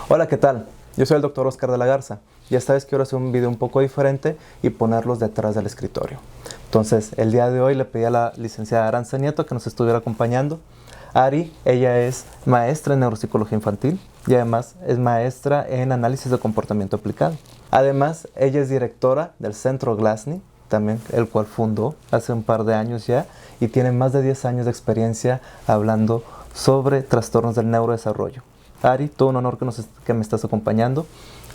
Hola, ¿qué tal? Yo soy el doctor Oscar de la Garza y esta vez quiero hacer un video un poco diferente y ponerlos detrás del escritorio. Entonces, el día de hoy le pedí a la licenciada Aranza Nieto que nos estuviera acompañando. Ari, ella es maestra en neuropsicología infantil y además es maestra en análisis de comportamiento aplicado. Además, ella es directora del Centro Glasny, también el cual fundó hace un par de años ya, y tiene más de 10 años de experiencia hablando sobre trastornos del neurodesarrollo. Ari, todo un honor que me estás acompañando,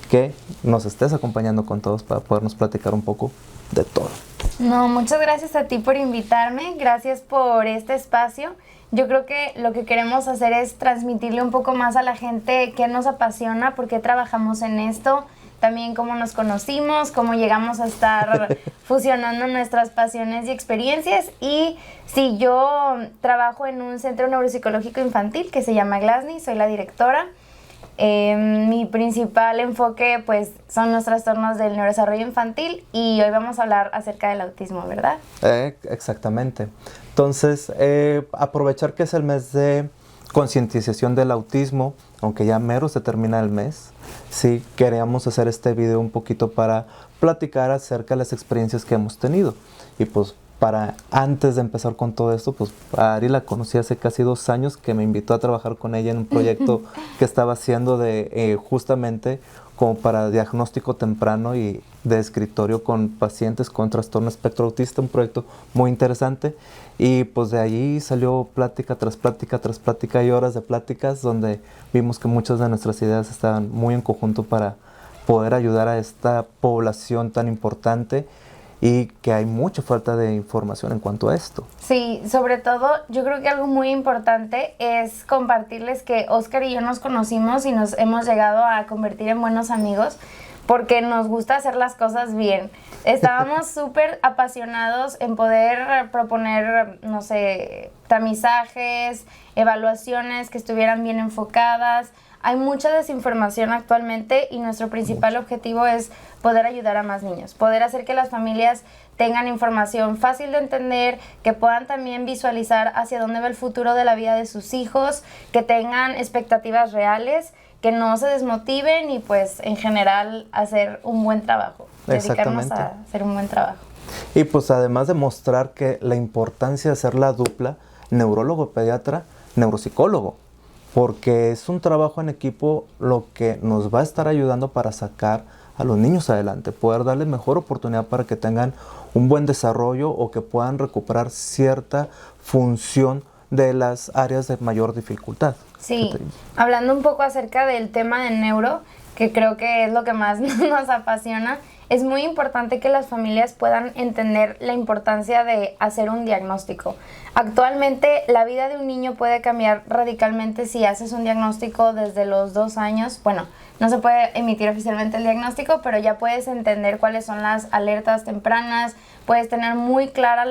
que nos estés acompañando con todos para podernos platicar un poco de todo. No, muchas gracias a ti por invitarme, gracias por este espacio. Yo creo que lo que queremos hacer es transmitirle un poco más a la gente qué nos apasiona, por qué trabajamos en esto, también cómo nos conocimos, cómo llegamos a estar fusionando nuestras pasiones y experiencias. Y sí, yo trabajo en un centro neuropsicológico infantil que se llama Glasny, soy la directora. Mi principal enfoque pues son los trastornos del neurodesarrollo infantil y hoy vamos a hablar acerca del autismo, ¿verdad? Exactamente. Entonces, aprovechar que es el mes de concientización del autismo, aunque ya mero se termina el mes, sí queríamos hacer este video un poquito para platicar acerca de las experiencias que hemos tenido. Y pues antes de empezar con todo esto, pues a Ari la conocí hace casi 2 años, que me invitó a trabajar con ella en un proyecto que estaba haciendo de justamente como para diagnóstico temprano y de escritorio con pacientes con trastorno espectro autista, un proyecto muy interesante. Y pues de allí salió plática tras plática tras plática y horas de pláticas donde vimos que muchas de nuestras ideas estaban muy en conjunto para poder ayudar a esta población tan importante y que hay mucha falta de información en cuanto a esto. Sí, sobre todo yo creo que algo muy importante es compartirles que Oscar y yo nos conocimos y nos hemos llegado a convertir en buenos amigos porque nos gusta hacer las cosas bien. Estábamos súper apasionados en poder proponer, no sé, tamizajes, evaluaciones que estuvieran bien enfocadas. Hay mucha desinformación actualmente y nuestro principal objetivo es poder ayudar a más niños, poder hacer que las familias tengan información fácil de entender, que puedan también visualizar hacia dónde va el futuro de la vida de sus hijos, que tengan expectativas reales, que no se desmotiven y pues en general hacer un buen trabajo, dedicarnos a hacer un buen trabajo. Y pues además de mostrar que la importancia de hacer la dupla neurólogo-pediatra, neuropsicólogo, porque es un trabajo en equipo lo que nos va a estar ayudando para sacar a los niños adelante, poder darles mejor oportunidad para que tengan un buen desarrollo o que puedan recuperar cierta función de las áreas de mayor dificultad. Sí, hablando un poco acerca del tema de neuro, que creo que es lo que más nos apasiona, es muy importante que las familias puedan entender la importancia de hacer un diagnóstico. Actualmente la vida de un niño puede cambiar radicalmente si haces un diagnóstico desde los 2 años. Bueno, no se puede emitir oficialmente el diagnóstico, pero ya puedes entender cuáles son las alertas tempranas, puedes tener muy clara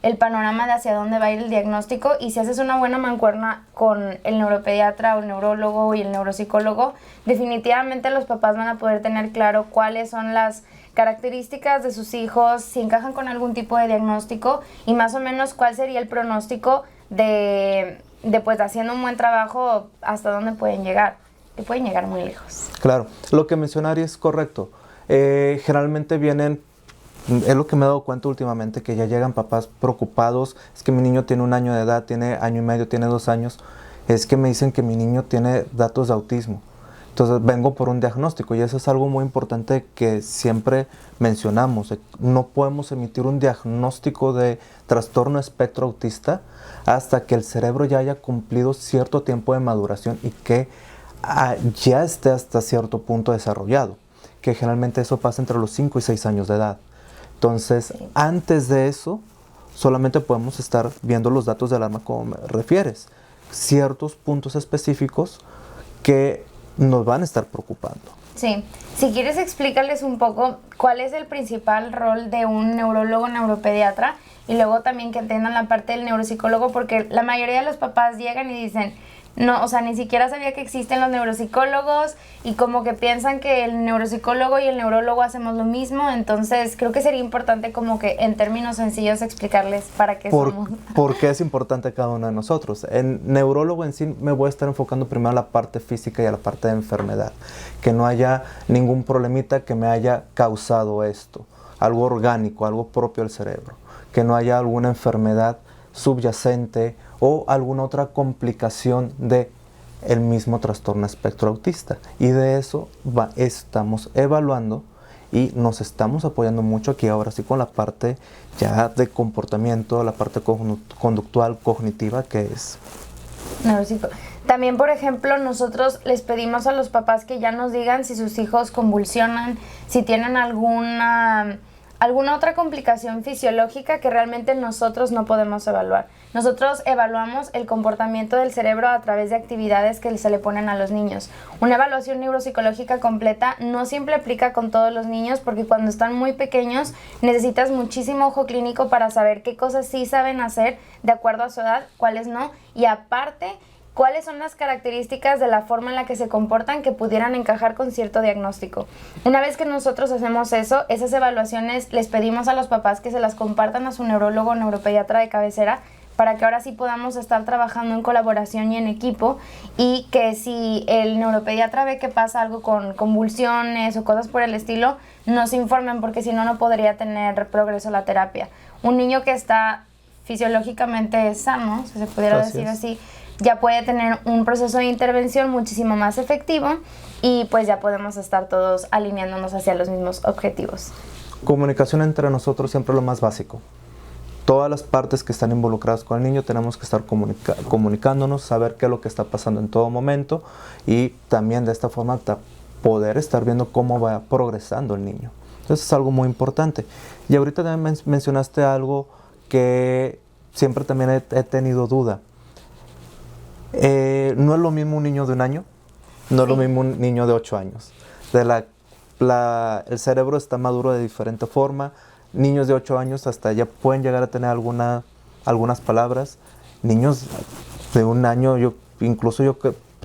el panorama de hacia dónde va a ir el diagnóstico, y si haces una buena mancuerna con el neuropediatra o el neurólogo y el neuropsicólogo, definitivamente los papás van a poder tener claro cuáles son las características de sus hijos, si encajan con algún tipo de diagnóstico y más o menos cuál sería el pronóstico de pues haciendo un buen trabajo hasta dónde pueden llegar, que pueden llegar muy lejos. Claro, lo que mencionaría es correcto. Generalmente vienen, es lo que me he dado cuenta últimamente, que ya llegan papás preocupados. Es que mi niño tiene 1 año de edad, tiene 1 año y medio, tiene 2 años. Es que me dicen que mi niño tiene datos de autismo. Entonces vengo por un diagnóstico y eso es algo muy importante que siempre mencionamos. No podemos emitir un diagnóstico de trastorno espectro autista hasta que el cerebro ya haya cumplido cierto tiempo de maduración y que ya esté hasta cierto punto desarrollado, que generalmente eso pasa entre los 5 y 6 años de edad. Entonces, sí, antes de eso, solamente podemos estar viendo los datos de alarma como me refieres, ciertos puntos específicos que nos van a estar preocupando. Sí, si quieres explícales un poco cuál es el principal rol de un neurólogo, neuropediatra, y luego también que entiendan la parte del neuropsicólogo, porque la mayoría de los papás llegan y dicen, no, o sea, ni siquiera sabía que existen los neuropsicólogos y como que piensan que el neuropsicólogo y el neurólogo hacemos lo mismo, entonces creo que sería importante como que en términos sencillos explicarles para qué somos. ¿Por qué es importante cada uno de nosotros? En neurólogo en sí me voy a estar enfocando primero a la parte física y a la parte de enfermedad, que no haya ningún problemita que me haya causado esto, algo orgánico, algo propio del cerebro, que no haya alguna enfermedad subyacente o alguna otra complicación de el mismo trastorno espectro autista. Y de eso estamos evaluando y nos estamos apoyando mucho aquí ahora sí con la parte ya de comportamiento, la parte conductual, cognitiva, que es También, por ejemplo, nosotros les pedimos a los papás que ya nos digan si sus hijos convulsionan, si tienen alguna otra complicación fisiológica que realmente nosotros no podemos evaluar. Nosotros evaluamos el comportamiento del cerebro a través de actividades que se le ponen a los niños. Una evaluación neuropsicológica completa no siempre aplica con todos los niños porque cuando están muy pequeños necesitas muchísimo ojo clínico para saber qué cosas sí saben hacer de acuerdo a su edad, cuáles no, y aparte cuáles son las características de la forma en la que se comportan que pudieran encajar con cierto diagnóstico. Una vez que nosotros hacemos eso, esas evaluaciones les pedimos a los papás que se las compartan a su neurólogo o neuropediatra de cabecera para que ahora sí podamos estar trabajando en colaboración y en equipo, y que si el neuropediatra ve que pasa algo con convulsiones o cosas por el estilo, nos informen porque si no, no podría tener progreso la terapia. Un niño que está fisiológicamente sano, si se pudiera decir así, ya puede tener un proceso de intervención muchísimo más efectivo y pues ya podemos estar todos alineándonos hacia los mismos objetivos. Comunicación entre nosotros siempre es lo más básico. Todas las partes que están involucradas con el niño tenemos que estar comunicándonos, saber qué es lo que está pasando en todo momento y también de esta forma poder estar viendo cómo va progresando el niño. Entonces es algo muy importante. Y ahorita también mencionaste algo que siempre también he tenido duda. No es lo mismo un niño de 1 año, no es lo mismo un niño de 8 años. El cerebro está maduro de diferente forma. Niños de 8 años hasta ya pueden llegar a tener algunas palabras. Niños de 1 año, incluso yo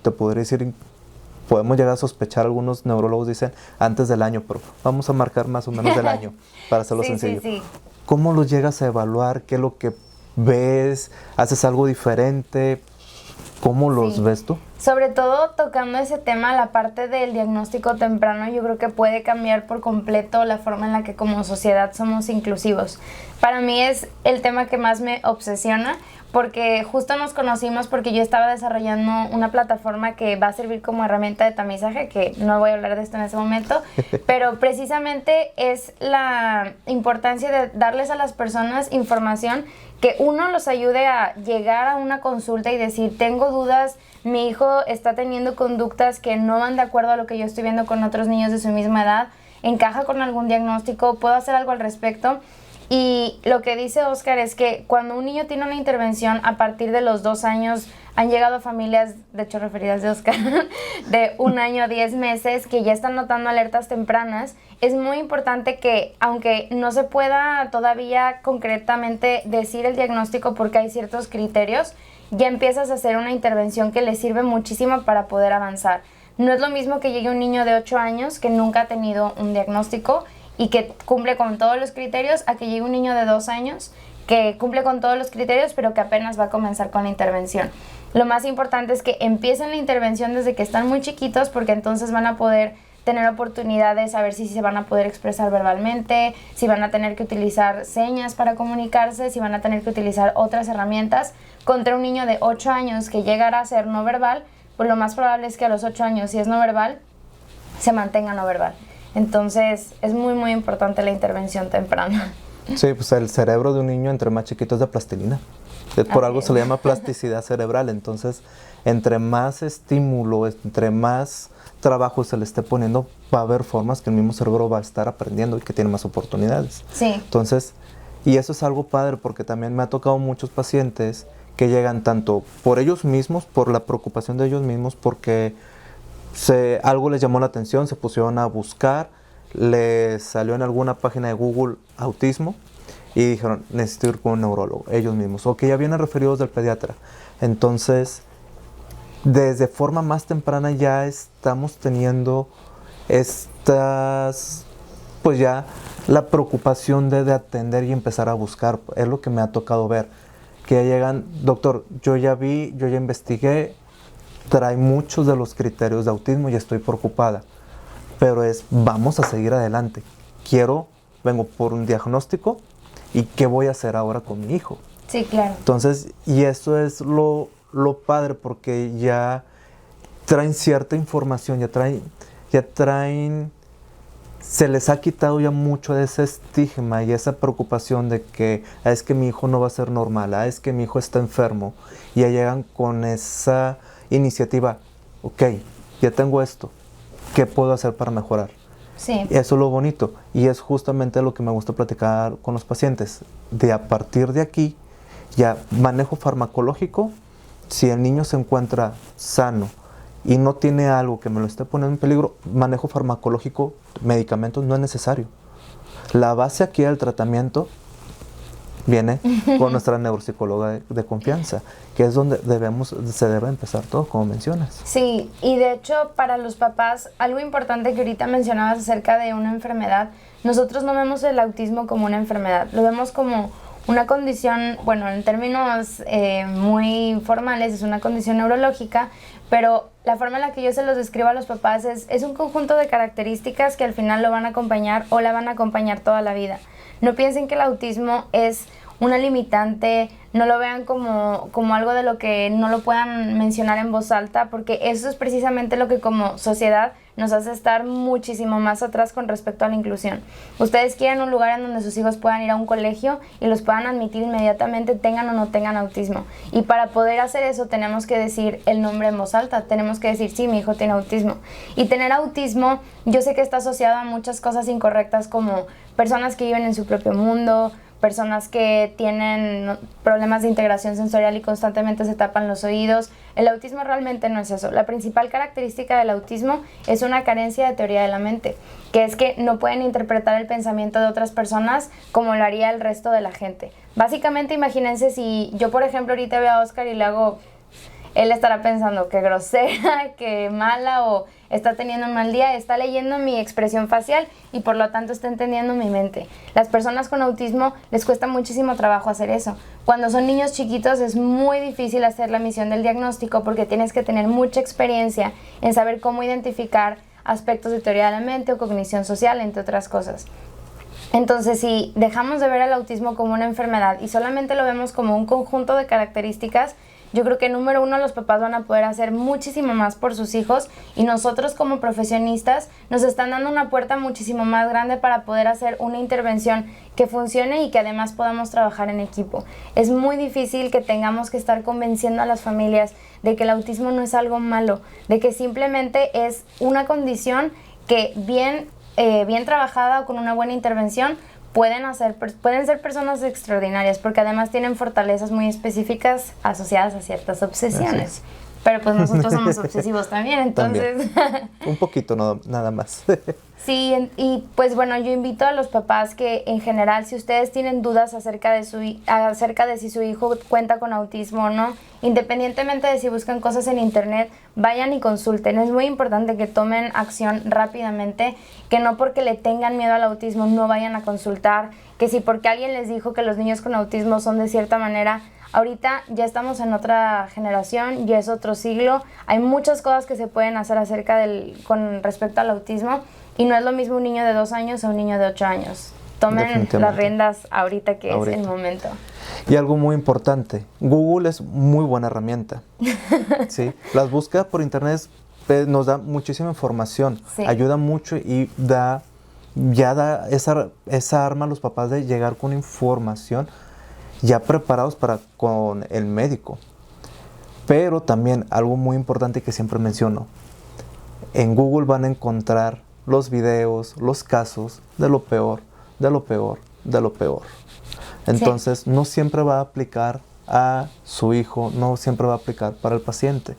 te podría decir, podemos llegar a sospechar, algunos neurólogos dicen antes del año, pero vamos a marcar más o menos del año para hacerlo sencillo. Sí. ¿Cómo los llegas a evaluar? ¿Qué es lo que ves? ¿Haces algo diferente? ¿Cómo los ves tú? Sobre todo tocando ese tema, la parte del diagnóstico temprano, yo creo que puede cambiar por completo la forma en la que como sociedad somos inclusivos. Para mí es el tema que más me obsesiona, porque justo nos conocimos porque yo estaba desarrollando una plataforma que va a servir como herramienta de tamizaje, que no voy a hablar de esto en ese momento, pero precisamente es la importancia de darles a las personas información que uno los ayude a llegar a una consulta y decir, tengo dudas, mi hijo está teniendo conductas que no van de acuerdo a lo que yo estoy viendo con otros niños de su misma edad, encaja con algún diagnóstico, puedo hacer algo al respecto. Y lo que dice Oscar es que cuando un niño tiene una intervención a partir de los 2 años, han llegado familias, de hecho referidas de Oscar, de 1 año, 10 meses, que ya están notando alertas tempranas. Es muy importante que, aunque no se pueda todavía concretamente decir el diagnóstico porque hay ciertos criterios, ya empiezas a hacer una intervención que le sirve muchísimo para poder avanzar. No es lo mismo que llegue un niño de 8 años que nunca ha tenido un diagnóstico y que cumple con todos los criterios, a que llegue un niño de 2 años que cumple con todos los criterios pero que apenas va a comenzar con la intervención. Lo más importante es que empiecen la intervención desde que están muy chiquitos, porque entonces van a poder tener oportunidad de saber si se van a poder expresar verbalmente, si van a tener que utilizar señas para comunicarse, si van a tener que utilizar otras herramientas. Contra un niño de 8 años que llegará a ser no verbal, pues lo más probable es que a los 8 años, si es no verbal, se mantenga no verbal. Entonces es muy muy importante la intervención temprana. Sí, pues el cerebro de un niño entre más chiquito es de plastilina. Por algo se le llama plasticidad cerebral. Entonces, entre más estímulo, entre más trabajo se le esté poniendo, va a haber formas que el mismo cerebro va a estar aprendiendo y que tiene más oportunidades. Sí. Entonces, y eso es algo padre, porque también me ha tocado muchos pacientes que llegan tanto por ellos mismos, por la preocupación de ellos mismos, porque algo les llamó la atención, se pusieron a buscar, les salió en alguna página de Google autismo y dijeron, necesito ir con un neurólogo, ellos mismos, o que ya vienen referidos del pediatra. Entonces, desde forma más temprana ya estamos teniendo estas, pues ya la preocupación de atender y empezar a buscar. Es lo que me ha tocado ver, que ya llegan, doctor, yo ya vi, yo ya investigué, trae muchos de los criterios de autismo y estoy preocupada, pero vamos a seguir adelante. Vengo por un diagnóstico y ¿qué voy a hacer ahora con mi hijo? Sí, claro. Entonces, y eso es lo padre, porque ya traen cierta información, ya traen, se les ha quitado ya mucho de ese estigma y esa preocupación de que es que mi hijo no va a ser normal, es que mi hijo está enfermo, y ya llegan con esa iniciativa, ok, ya tengo esto, ¿qué puedo hacer para mejorar? Sí. Eso es lo bonito, y es justamente lo que me gusta platicar con los pacientes, de a partir de aquí, ya manejo farmacológico. Si el niño se encuentra sano y no tiene algo que me lo esté poniendo en peligro, manejo farmacológico, medicamentos no es necesario. La base aquí del tratamiento viene con nuestra neuropsicóloga de confianza, que es donde se debe empezar todo, como mencionas. Sí, y de hecho para los papás, algo importante que ahorita mencionabas acerca de una enfermedad, nosotros no vemos el autismo como una enfermedad, lo vemos como una condición, bueno, en términos muy formales es una condición neurológica, pero la forma en la que yo se los describo a los papás es un conjunto de características que al final lo van a acompañar o la van a acompañar toda la vida. No piensen que el autismo es una limitante, no lo vean como algo de lo que no lo puedan mencionar en voz alta, porque eso es precisamente lo que como sociedad nos hace estar muchísimo más atrás con respecto a la inclusión. Ustedes quieren un lugar en donde sus hijos puedan ir a un colegio y los puedan admitir inmediatamente, tengan o no tengan autismo. Y para poder hacer eso tenemos que decir el nombre en voz alta, tenemos que decir, sí, mi hijo tiene autismo. Y tener autismo, yo sé que está asociado a muchas cosas incorrectas, como personas que viven en su propio mundo, personas que tienen problemas de integración sensorial y constantemente se tapan los oídos. El autismo realmente no es eso. La principal característica del autismo es una carencia de teoría de la mente, que es que no pueden interpretar el pensamiento de otras personas como lo haría el resto de la gente. Básicamente, imagínense si yo, por ejemplo, ahorita veo a Oscar y le hago, él estará pensando que grosera, que mala, o está teniendo un mal día, está leyendo mi expresión facial y por lo tanto está entendiendo mi mente. Las personas con autismo les cuesta muchísimo trabajo hacer eso. Cuando son niños chiquitos es muy difícil hacer la misión del diagnóstico porque tienes que tener mucha experiencia en saber cómo identificar aspectos de teoría de la mente o cognición social, entre otras cosas. Entonces, si dejamos de ver el autismo como una enfermedad y solamente lo vemos como un conjunto de características, yo creo que número uno, los papás van a poder hacer muchísimo más por sus hijos, y nosotros como profesionistas nos están dando una puerta muchísimo más grande para poder hacer una intervención que funcione y que además podamos trabajar en equipo. Es muy difícil que tengamos que estar convenciendo a las familias de que el autismo no es algo malo, de que simplemente es una condición que bien trabajada o con una buena intervención pueden ser personas extraordinarias, porque además tienen fortalezas muy específicas asociadas a ciertas obsesiones. Pero pues nosotros somos obsesivos también, entonces... También. Un poquito, nada más. Sí, y pues bueno, yo invito a los papás que en general, si ustedes tienen dudas acerca de si su hijo cuenta con autismo o no, independientemente de si buscan cosas en internet, vayan y consulten. Es muy importante que tomen acción rápidamente, que no porque le tengan miedo al autismo no vayan a consultar, que si porque alguien les dijo que los niños con autismo son de cierta manera. Ahorita ya estamos en otra generación, ya es otro siglo, hay muchas cosas que se pueden hacer con respecto al autismo, y no es lo mismo un niño de 2 años a un niño de 8 años. Tomen las riendas ahorita que es el momento. Y algo muy importante, Google es muy buena herramienta. ¿Sí? Las búsquedas por internet nos da muchísima información, sí. Ayuda mucho y da esa arma a los papás de llegar con información ya preparados con el médico. Pero también algo muy importante que siempre menciono, en Google van a encontrar los videos, los casos de lo peor, de lo peor, de lo peor. Entonces, sí. No siempre va a aplicar a su hijo, no siempre va a aplicar para el paciente.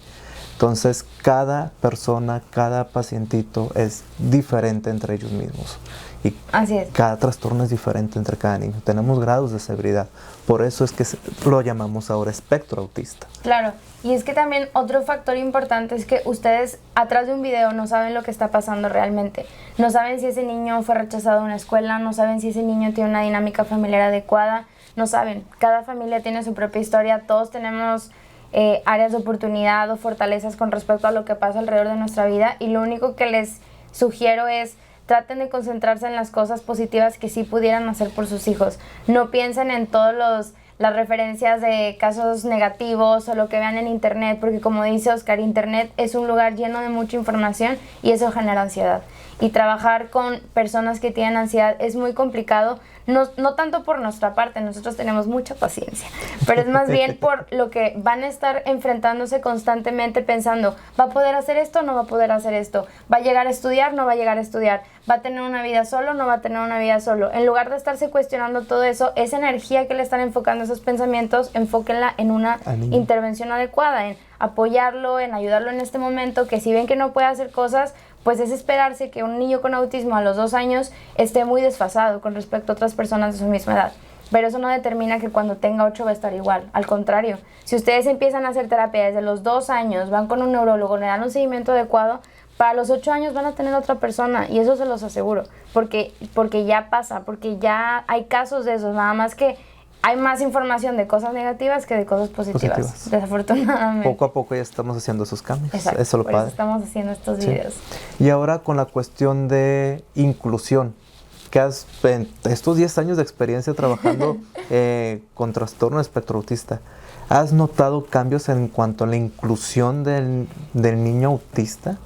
Entonces, cada persona, cada pacientito es diferente entre ellos mismos. Y Así es. cada trastorno es diferente entre cada niño. Tenemos grados de severidad. Por eso es que lo llamamos ahora espectro autista. Claro, y es que también otro factor importante es que ustedes atrás de un video no saben lo que está pasando realmente. No saben si ese niño fue rechazado en una escuela, no saben si ese niño tiene una dinámica familiar adecuada, no saben. Cada familia tiene su propia historia, todos tenemos áreas de oportunidad o fortalezas con respecto a lo que pasa alrededor de nuestra vida, y lo único que les sugiero es traten de concentrarse en las cosas positivas que sí pudieran hacer por sus hijos. No piensen en todas las referencias de casos negativos o lo que vean en internet, porque como dice Oscar, internet es un lugar lleno de mucha información y eso genera ansiedad. Y trabajar con personas que tienen ansiedad es muy complicado, no tanto por nuestra parte, nosotros tenemos mucha paciencia, pero es más bien por lo que van a estar enfrentándose constantemente pensando, ¿va a poder hacer esto? ¿No va a poder hacer esto? ¿Va a llegar a estudiar? ¿No va a llegar a estudiar? ¿Va a tener una vida solo? ¿No va a tener una vida solo? En lugar de estarse cuestionando todo eso, esa energía que le están enfocando esos pensamientos, enfóquenla en una intervención adecuada, en apoyarlo, en ayudarlo en este momento, que si ven que no puede hacer cosas, pues es esperarse que un niño con autismo a los 2 años esté muy desfasado con respecto a otras personas de su misma edad. Pero eso no determina que cuando tenga 8 va a estar igual. Al contrario, si ustedes empiezan a hacer terapia desde los 2 años, van con un neurólogo, le dan un seguimiento adecuado, para los 8 años van a tener otra persona, y eso se los aseguro, porque ya pasa, porque ya hay casos de esos, nada más que hay más información de cosas negativas que de cosas positivas. Desafortunadamente. Poco a poco ya estamos haciendo esos cambios. Exacto, eso es lo por padre. eso estamos haciendo estos videos. Y ahora con la cuestión de inclusión, que has en estos 10 años de experiencia trabajando con trastorno de espectro autista, ¿has notado cambios en cuanto a la inclusión del niño autista?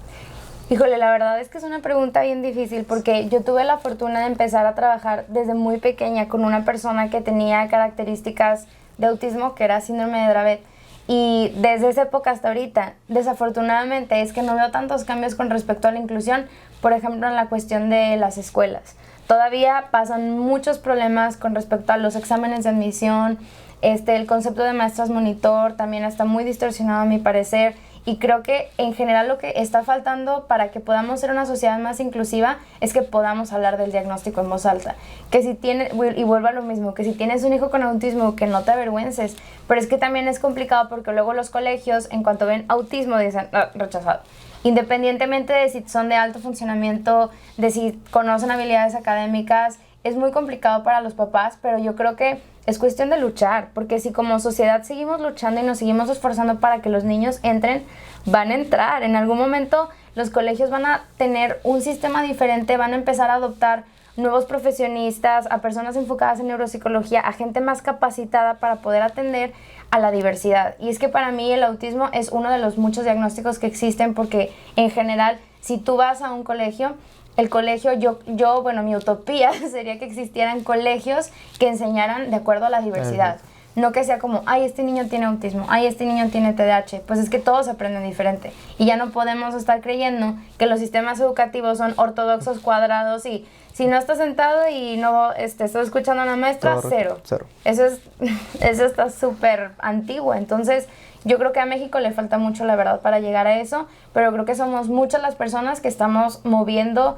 Híjole, la verdad es que es una pregunta bien difícil, porque yo tuve la fortuna de empezar a trabajar desde muy pequeña con una persona que tenía características de autismo, que era síndrome de Dravet. Y desde esa época hasta ahorita, desafortunadamente, es que no veo tantos cambios con respecto a la inclusión, por ejemplo, en la cuestión de las escuelas. Todavía pasan muchos problemas con respecto a los exámenes de admisión, el concepto de maestras monitor también está muy distorsionado a mi parecer. Y creo que en general lo que está faltando para que podamos ser una sociedad más inclusiva es que podamos hablar del diagnóstico en voz alta. Que si tienes, y vuelvo a lo mismo, que si tienes un hijo con autismo, que no te avergüences. Pero es que también es complicado porque luego los colegios, en cuanto ven autismo, dicen rechazado. Independientemente de si son de alto funcionamiento, de si conocen habilidades académicas, es muy complicado para los papás, pero yo creo que es cuestión de luchar, porque si como sociedad seguimos luchando y nos seguimos esforzando para que los niños entren, van a entrar. En algún momento los colegios van a tener un sistema diferente, van a empezar a adoptar nuevos profesionistas, a personas enfocadas en neuropsicología, a gente más capacitada para poder atender a la diversidad. Y es que para mí el autismo es uno de los muchos diagnósticos que existen, porque en general, si tú vas a un colegio, el colegio, bueno, mi utopía sería que existieran colegios que enseñaran de acuerdo a la diversidad. No que sea como, ay, este niño tiene autismo, ay, este niño tiene TDAH. Pues es que todos aprenden diferente. Y ya no podemos estar creyendo que los sistemas educativos son ortodoxos, cuadrados, y si no estás sentado y no estás escuchando a una maestra, cero. Eso está súper antiguo. Entonces, yo creo que a México le falta mucho, la verdad, para llegar a eso, pero creo que somos muchas las personas que estamos moviendo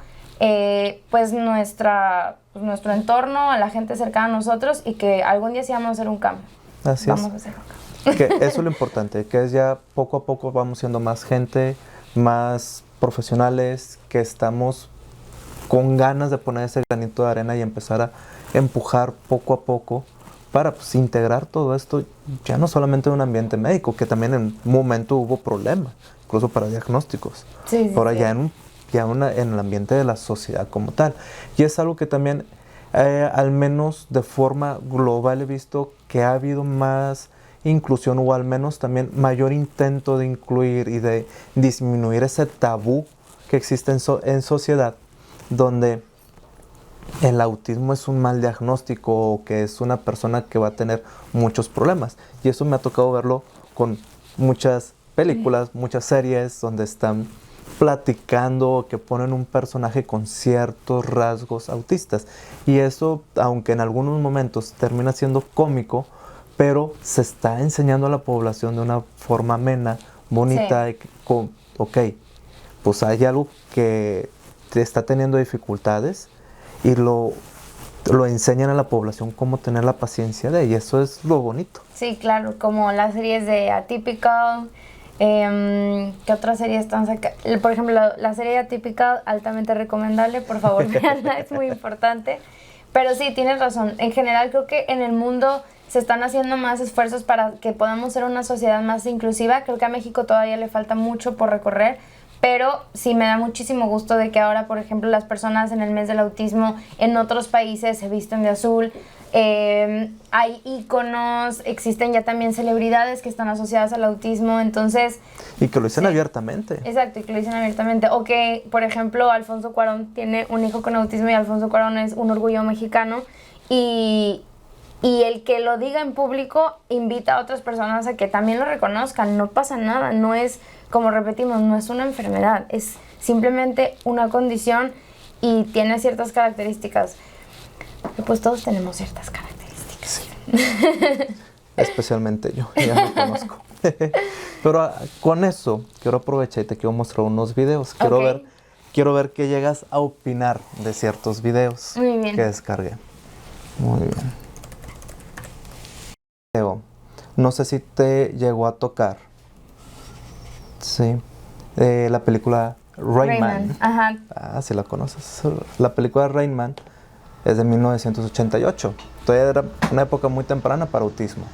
pues nuestro entorno, a la gente cercana a nosotros, y que algún día sí vamos a hacer un cambio. Así vamos a hacer un cambio. Que eso es lo importante, que es ya poco a poco vamos siendo más gente, más profesionales, que estamos con ganas de poner ese granito de arena y empezar a empujar poco a poco para integrar todo esto, ya no solamente en un ambiente médico, que también en un momento hubo problemas, incluso para diagnósticos. Ahora ya en el ambiente de la sociedad como tal. Y es algo que también, al menos de forma global, he visto que ha habido más inclusión, o al menos también mayor intento de incluir y de disminuir ese tabú que existe en sociedad, donde el autismo es un mal diagnóstico, o que es una persona que va a tener muchos problemas. Y eso me ha tocado verlo con muchas películas, muchas series donde están platicando, que ponen un personaje con ciertos rasgos autistas. Y eso, aunque en algunos momentos termina siendo cómico, pero se está enseñando a la población de una forma amena, bonita, ok, pues hay algo que te está teniendo dificultades, y lo enseñan a la población cómo tener la paciencia de, y eso es lo bonito. Sí, claro, como las series de Atypical. ¿Qué otras series están sacando? Por ejemplo, la serie Atypical, altamente recomendable, por favor, véanla, es muy importante. Pero sí, tienes razón. En general, creo que en el mundo se están haciendo más esfuerzos para que podamos ser una sociedad más inclusiva. Creo que a México todavía le falta mucho por recorrer, pero sí me da muchísimo gusto de que ahora, por ejemplo, las personas en el mes del autismo en otros países se visten de azul. Hay íconos, existen ya también celebridades que están asociadas al autismo, entonces... Y que lo dicen abiertamente. Exacto, y que lo dicen abiertamente. O que, por ejemplo, Alfonso Cuarón tiene un hijo con autismo y Alfonso Cuarón es un orgullo mexicano y el que lo diga en público invita a otras personas a que también lo reconozcan. No pasa nada, no es, como repetimos, no es una enfermedad, es simplemente una condición y tiene ciertas características. Pues todos tenemos ciertas características. Sí. Especialmente yo, ya lo conozco. Pero con eso quiero aprovechar y te quiero mostrar unos videos. Quiero ver qué llegas a opinar de ciertos videos Muy bien. que descargué. Muy bien. No sé si te llegó a tocar. Sí. La película Rain Man. Ajá. Ah, sí la conoces. La película Rain Man es de 1988. Todavía era una época muy temprana para autismo.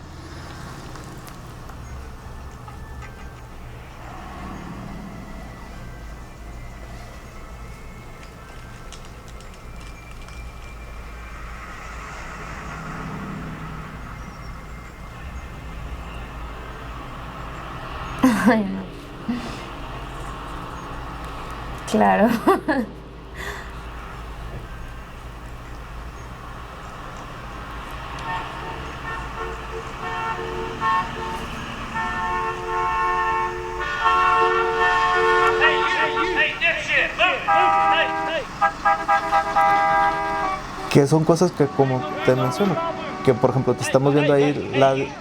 Ay, no. Claro. Que son cosas que, como te menciono, que por ejemplo te estamos viendo ahí el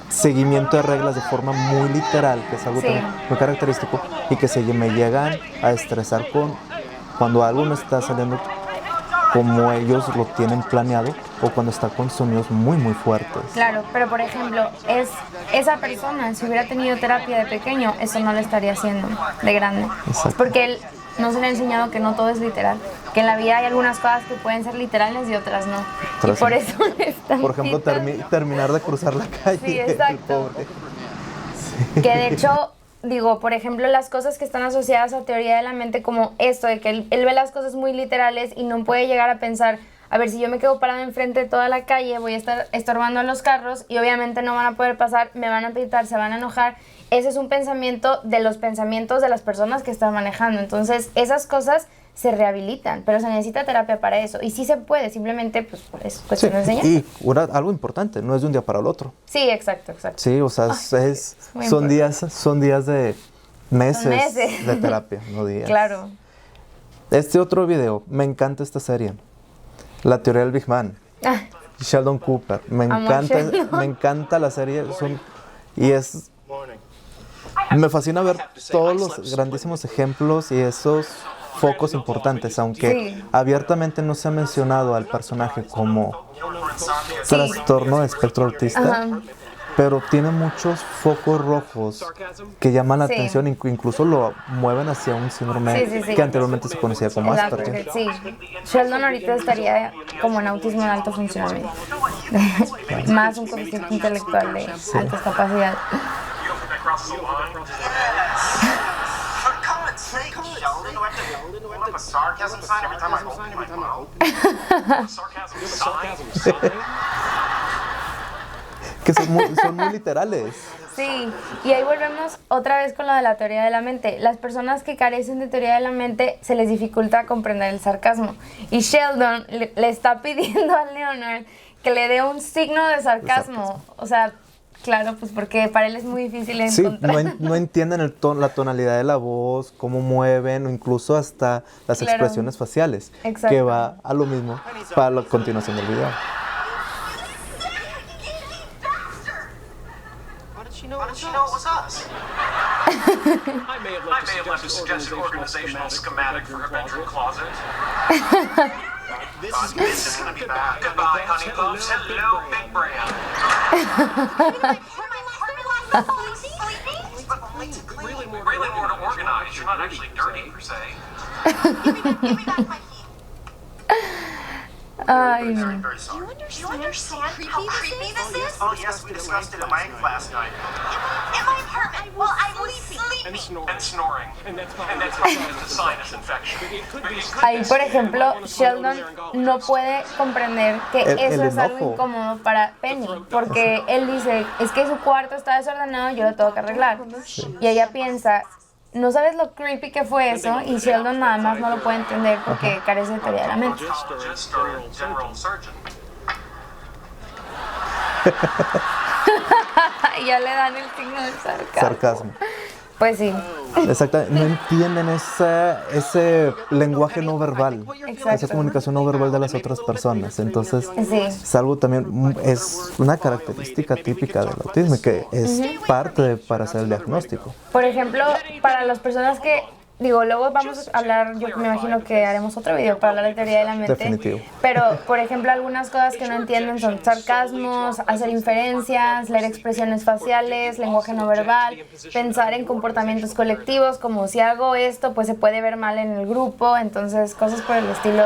seguimiento de reglas de forma muy literal, que es algo también muy característico, y que me llegan a estresar cuando algo no está saliendo como ellos lo tienen planeado o cuando está con sonidos muy muy fuertes. Claro, pero por ejemplo, esa persona, si hubiera tenido terapia de pequeño, eso no lo estaría haciendo de grande. Exacto. Porque él no se le ha enseñado que no todo es literal. Que en la vida hay algunas cosas que pueden ser literales y otras no. Y por eso están por ejemplo, terminar de cruzar la calle. Sí, exacto. Pobre. Sí. Que de hecho, digo, por ejemplo, las cosas que están asociadas a teoría de la mente, como esto, de que él ve las cosas muy literales y no puede llegar a pensar, a ver, si yo me quedo parado enfrente de toda la calle, voy a estar estorbando a los carros y obviamente no van a poder pasar, me van a pitar, se van a enojar. Ese es un pensamiento de los pensamientos de las personas que están manejando. Entonces, esas cosas se rehabilitan, pero se necesita terapia para eso. Y sí se puede, simplemente pues es cuestión de enseñar. Y algo importante, no es de un día para el otro. Sí, exacto. Sí, o sea, son días de meses de terapia, no días. Claro. Este otro video, me encanta esta serie. La teoría del Big Bang. Sheldon Cooper. Me encanta la serie. Me fascina ver todos los grandísimos ejemplos y esos focos importantes, aunque abiertamente no se ha mencionado al personaje como trastorno de espectro autista, pero tiene muchos focos rojos que llaman la atención, incluso lo mueven hacia un síndrome que anteriormente se conocía como Asperger. Sí, Sheldon ahorita estaría como en autismo de alto funcionamiento, más un coeficiente intelectual de altas capacidades. Que son muy literales. Sí, y ahí volvemos otra vez con lo de la teoría de la mente. Las personas que carecen de teoría de la mente se les dificulta comprender el sarcasmo. Y Sheldon le está pidiendo a Leonard que le dé un signo de sarcasmo. O sea, claro, pues porque para él es muy difícil encontrar. Sí, no entienden la tonalidad de la voz, cómo mueven, o incluso hasta las expresiones faciales. Exacto. Que va a lo mismo para la continuación del video. How did she know it was us? I may have left a suggested organizational schematic for her bedroom closet. This is gonna be bad. Goodbye, honey pups. Hello, big brand. But only to clean. Really more to organize. You're not actually dirty, per se. Give me back my key. Ay, Very, no. very sorry. Do you understand how creepy this is? Oh, yes, we discussed it at length last night. In my apartment while I was sleeping. And snoring. And that's probably just a sinus infection. Ahí, por ejemplo, Sheldon no puede comprender que El eso es algo enojo. incómodo para Penny, porque él dice, es que su cuarto está desordenado, yo lo tengo que arreglar. Y ella piensa, no sabes lo creepy que fue eso, y Sheldon nada más no lo puede entender porque carece de teoría de la mente. Just or general surgeon. Y ya le dan el signo del sarcasmo. Sarcasmo. Pues sí, Exactamente, no entienden ese lenguaje no verbal, esa exacto. comunicación no verbal de las otras personas. Entonces, Sí. es algo también, es una característica típica del autismo y que es parte para hacer el diagnóstico. Por ejemplo, para las personas que, digo, luego vamos a hablar, yo me imagino que haremos otro video para hablar de teoría de la mente. Definitivo. Pero, por ejemplo, algunas cosas que no entienden son sarcasmos, hacer inferencias, leer expresiones faciales, lenguaje no verbal, pensar en comportamientos colectivos, como si hago esto, pues se puede ver mal en el grupo. Entonces, cosas por el estilo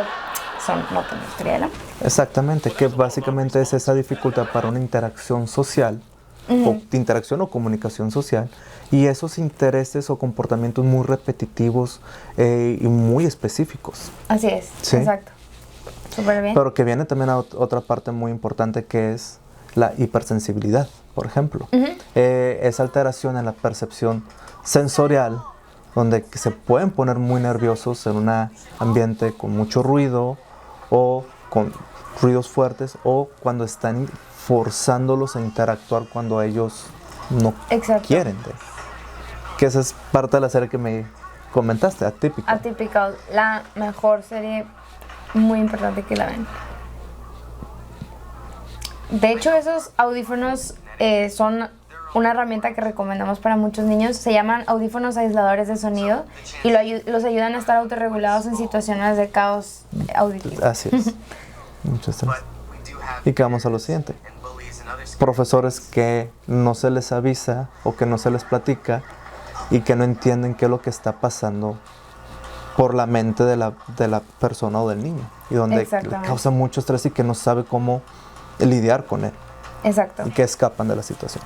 son no tener teoría de la mente. Exactamente, que básicamente es esa dificultad para una interacción social, o interacción o comunicación social, y esos intereses o comportamientos muy repetitivos y muy específicos. Así es, Sí. exacto. Súper bien. Pero que viene también a otra parte muy importante que es la hipersensibilidad, por ejemplo. Esa alteración en la percepción sensorial, donde se pueden poner muy nerviosos en un ambiente con mucho ruido o con ruidos fuertes, o cuando están forzándolos a interactuar cuando ellos no Exacto. quieren. Que esa es parte de la serie que me comentaste, Atípico. Atypical, la mejor serie, muy importante que la ven. De hecho, esos audífonos son una herramienta que recomendamos para muchos niños. Se llaman audífonos aisladores de sonido y los ayudan a estar autorregulados en situaciones de caos auditivo. Así es. Muchas gracias. We do have Y que vamos a lo siguiente. and bullies and other Profesores que no se les avisa o que no se les platica y que no entienden qué es lo que está pasando por la mente de la persona o del niño, y donde le Exactamente. causa mucho estrés y que no sabe cómo lidiar con él Exacto. y que escapan de la situación.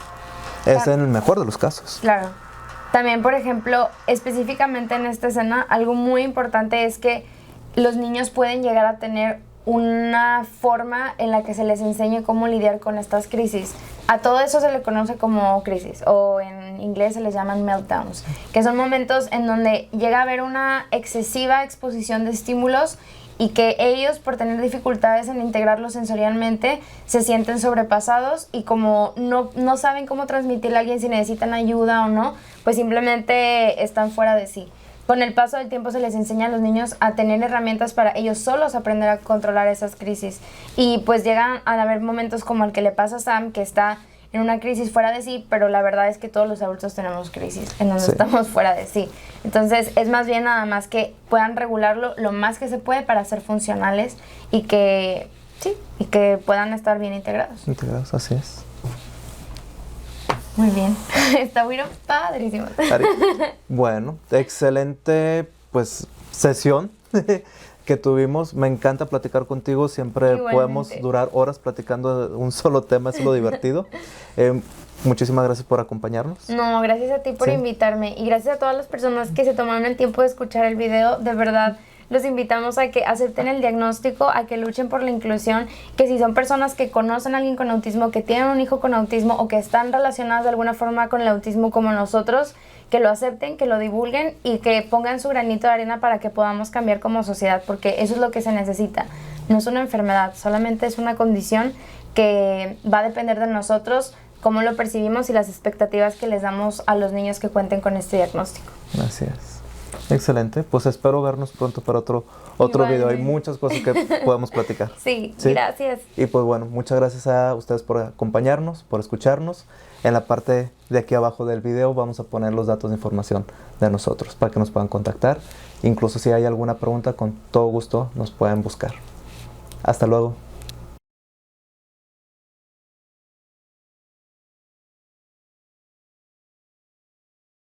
Es en el mejor de los casos. Claro. También, por ejemplo, específicamente en esta escena, algo muy importante es que los niños pueden llegar a tener una forma en la que se les enseñe cómo lidiar con estas crisis. A todo eso se le conoce como crisis, o en inglés se les llaman meltdowns, que son momentos en donde llega a haber una excesiva exposición de estímulos y que ellos, por tener dificultades en integrarlo sensorialmente, se sienten sobrepasados, y como no saben cómo transmitirle a alguien si necesitan ayuda o no, pues simplemente están fuera de sí. Con el paso del tiempo se les enseña a los niños a tener herramientas para ellos solos aprender a controlar esas crisis. Y pues llegan a haber momentos como el que le pasa a Sam, que está en una crisis fuera de sí, pero la verdad es que todos los adultos tenemos crisis en donde Sí. estamos fuera de sí. Entonces es más bien nada más que puedan regularlo lo más que se puede para ser funcionales y que, sí, y que puedan estar bien integrados. Integrados, así es. Muy bien. Está muy padrísimo. Ari. Bueno, excelente pues sesión que tuvimos. Me encanta platicar contigo. Siempre Igualmente. podemos durar horas platicando de un solo tema, es lo divertido. Muchísimas gracias por acompañarnos. No, gracias a ti por Sí. invitarme, y gracias a todas las personas que se tomaron el tiempo de escuchar el video. De verdad, los invitamos a que acepten el diagnóstico, a que luchen por la inclusión, que si son personas que conocen a alguien con autismo, que tienen un hijo con autismo o que están relacionadas de alguna forma con el autismo como nosotros, que lo acepten, que lo divulguen y que pongan su granito de arena para que podamos cambiar como sociedad, porque eso es lo que se necesita. No es una enfermedad, solamente es una condición que va a depender de nosotros, cómo lo percibimos y las expectativas que les damos a los niños que cuenten con este diagnóstico. Así es. Excelente. Pues espero vernos pronto para otro video. Hay Igualmente. muchas cosas que podemos platicar. Sí, Sí. gracias. Y pues bueno, muchas gracias a ustedes por acompañarnos, por escucharnos. En la parte de aquí abajo del video vamos a poner los datos de información de nosotros para que nos puedan contactar. Incluso si hay alguna pregunta, con todo gusto nos pueden buscar. Hasta luego.